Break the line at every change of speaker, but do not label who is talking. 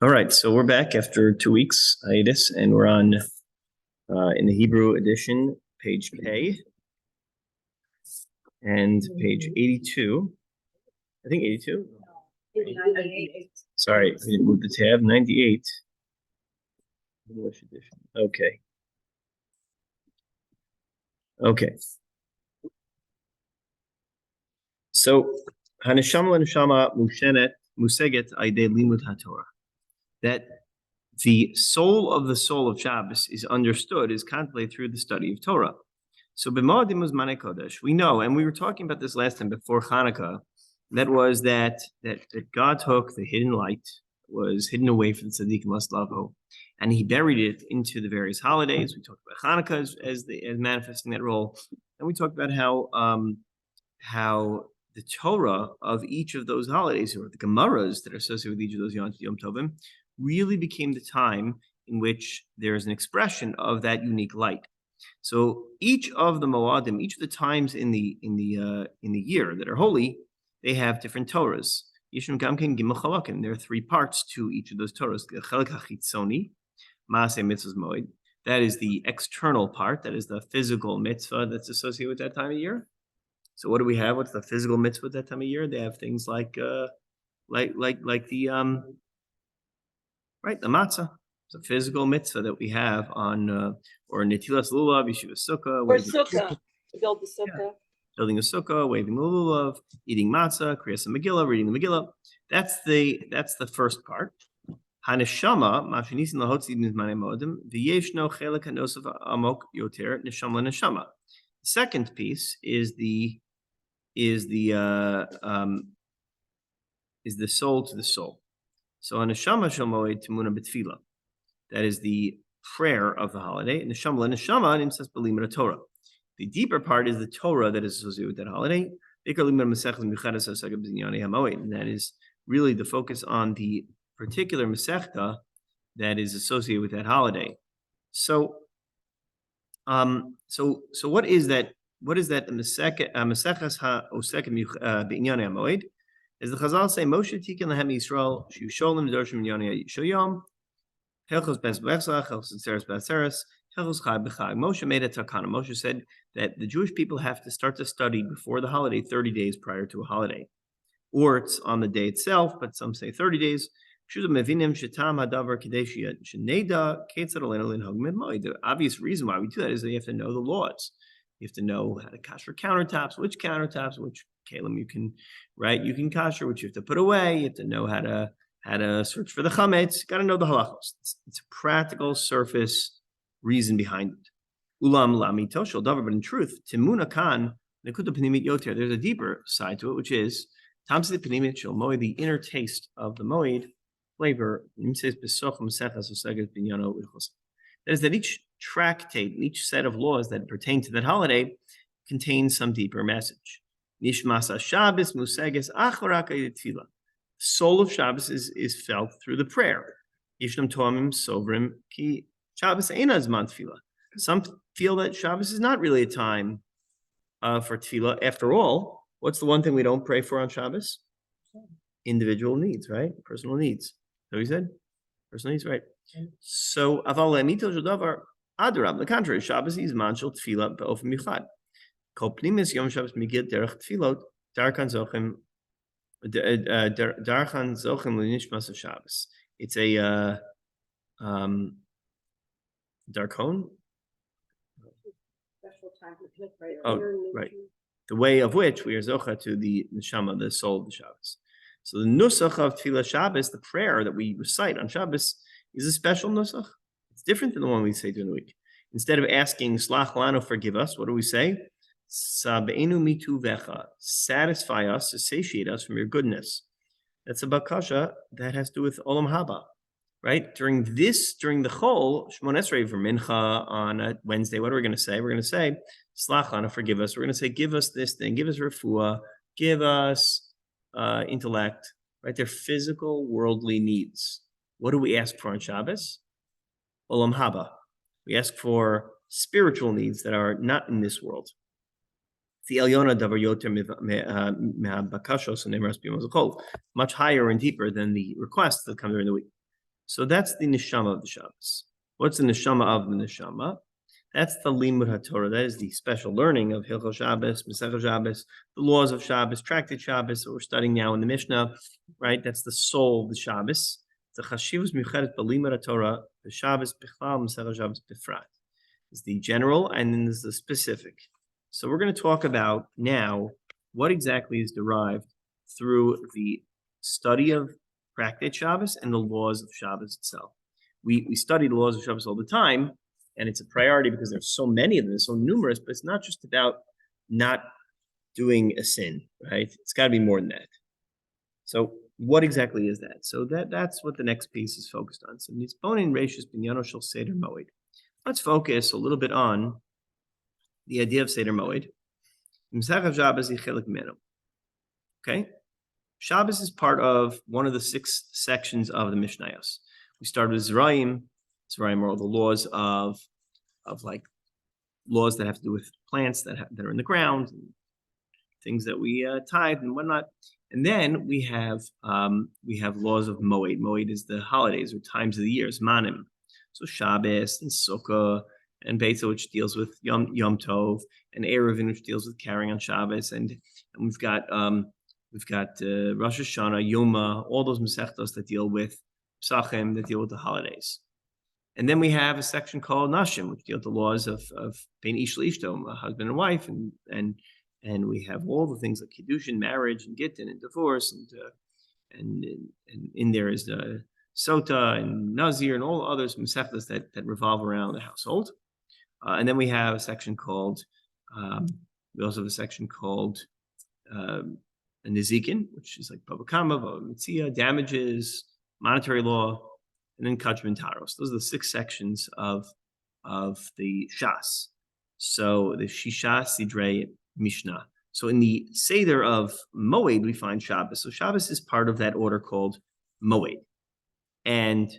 All right, so we're back after 2 weeks hiatus, and we're on in the Hebrew edition, page K, and page 82. I think 82. Sorry, we didn't move the tab. 98. English edition. Okay. Okay. So Haneshama Neshama Mushenet Museget Aide Limud HaTorah. That the soul of Shabbos is understood, is contemplated through the study of Torah. So b'moadim uzmanei kodesh, we know, and we were talking about this last time before Hanukkah, that God took the hidden light, was hidden away from the tzaddikim laslavo, and He buried it into the various holidays. We talked about Hanukkah as manifesting that role, and we talked about how the Torah of each of those holidays, or the Gemaras that are associated with each of those Yom Tovim, really became the time in which there is an expression of that unique light. So each of the Moadim, each of the times in the year that are holy, they have different Torahs. There are three parts to each of those Torahs. That is the external part. That is the physical mitzvah that's associated with that time of year. So what do we have? What's the physical mitzvah at that time of year? They have things like the matzah. It's a physical mitzvah that we have on or netilas lulav, yeshiva sukkah,
or sukkah, to build the sukkah,
building a sukkah, waving the lulav, eating matzah, kriyas Megillah, reading the Megillah. That's the first part. Haneshama, mashinisin lahotzi mizmanei modim, v'yeshno chelek hanosav amok yoter neshama neshama. The second piece is the soul to the soul. So Haneshama shel moed timuna b'tefillah. That is the prayer of the holiday. And neshama nimsas b'limud Torah. The deeper part is the Torah that is associated with that holiday. And that is really the focus on the particular Masechta that is associated with that holiday. So what is that? What is that Masechas ha'osekem b'inyanei hamoed? As the Chazal say, Moshe tiken lahem Yisrael shu sholem dorshim inyanei shoyom helchos ben b'echzach helchos tzeres b'atzeres helchos chai b'chai. Moshe made a takana. Moshe said that the Jewish people have to start to study before the holiday 30 days prior to a holiday, or it's on the day itself, but some say 30 days. The obvious reason why we do that is that you have to know the laws. You have to know how to kasher countertops, which kalim you can kasher, which you have to put away. You have to know how to search for the chametz. Got to know the halachos. It's a practical surface reason behind it. Ulam lamito shel davar, but in truth, timuna kan nekuda pnimit yoter. There's a deeper side to it, which is tamsi pnimit shel moed, the inner taste of the moed flavor. That is that each tractate, each set of laws that pertain to that holiday contains some deeper message. Nishmasa Shabbos museges achvarak tefillah. The soul of Shabbos is felt through the prayer. Yishnam toamim sovrim ki Shabbos eina zman tefillah. Some feel that Shabbos is not really a time for tefillah. After all, what's the one thing we don't pray for on Shabbos? Individual needs, right? Personal needs. So he said, personal needs, right? So aval lemito shadavar adarab. The contrary, Shabbos is manshel tefillah be'ofen michad. Kol pnimis yom Shabbos migid derech tefillot darkan zochem l'nishmas of Shabbos. It's a darkon.
special time to pray.
Oh, right. The way of which we are zocha to the neshama, the soul of the Shabbos. So the nusach of Tefillah Shabbos, the prayer that we recite on Shabbos, is a special nusach. It's different than the one we say during the week. Instead of asking Slach lanu, forgive us, what do we say? Sabeinu mitu vecha, satisfy us, satiate us from your goodness. That's a bakasha that has to do with olam haba, right? During the Chol Shmon Esrei for Mincha on a Wednesday, what are we going to say? We're going to say Slach lanu, forgive us. We're going to say, give us this thing, give us refuah, give us intellect, right? They're physical, worldly needs. What do we ask for on Shabbos? Olam haba. We ask for spiritual needs that are not in this world. Much higher and deeper than the requests that come during the week. So that's the neshama of the Shabbos. What's the neshama of the neshama? That's the limud haTorah. That is the special learning of Hilchos Shabbos, Masechah Shabbos, the laws of Shabbos, Tractate Shabbos that we're studying now in the Mishnah, right? That's the soul of the Shabbos. The chashivus miuchedet b'limud haTorah, the Shabbos bichlal, Masechah Shabbos bifrat. It's the general and then there's the specific. So we're going to talk about now what exactly is derived through the study of Tractate Shabbos and the laws of Shabbos itself. We study the laws of Shabbos all the time, and it's a priority because there's so many of them, so numerous, but it's not just about not doing a sin, right? It's got to be more than that. So what exactly is that? So that's what the next piece is focused on. So Nitzbonin Reishis Binyano Shel Seder Moed. Let's focus a little bit on the idea of Seder Moed. Okay? Shabbos is part of one of the 6 sections of the Mishnayos. We started with Zerayim. Zerayim are all the laws of like laws that have to do with plants that are in the ground, and things that we tithe and whatnot. And then we have laws of Moed. Moed is the holidays or times of the year, Zmanim. So Shabbos and Sukkah and Beitza, which deals with Yom Tov, and Eruvin, which deals with carrying on Shabbos, and we've got Rosh Hashanah, Yoma, all those Masechtos that deal with Psachim, that deal with the holidays. And then we have a section called Nashim, which deal with the laws of Bein Ish L'Ishto, husband and wife, and we have all the things like Kiddushin, marriage, and Gittin, and divorce, and in there is the Sota and Nazir and all others Masechtas that revolve around the household. And then we have a section called we also have a section called Nizikin, which is like Bava Kama, Bava Metzia, damages, monetary law, and then Kachman Taros. Those are the 6 sections of the Shas. So the Shisha Sidrei Mishnah. So in the Seder of Moed, we find Shabbos. So Shabbos is part of that order called Moed. And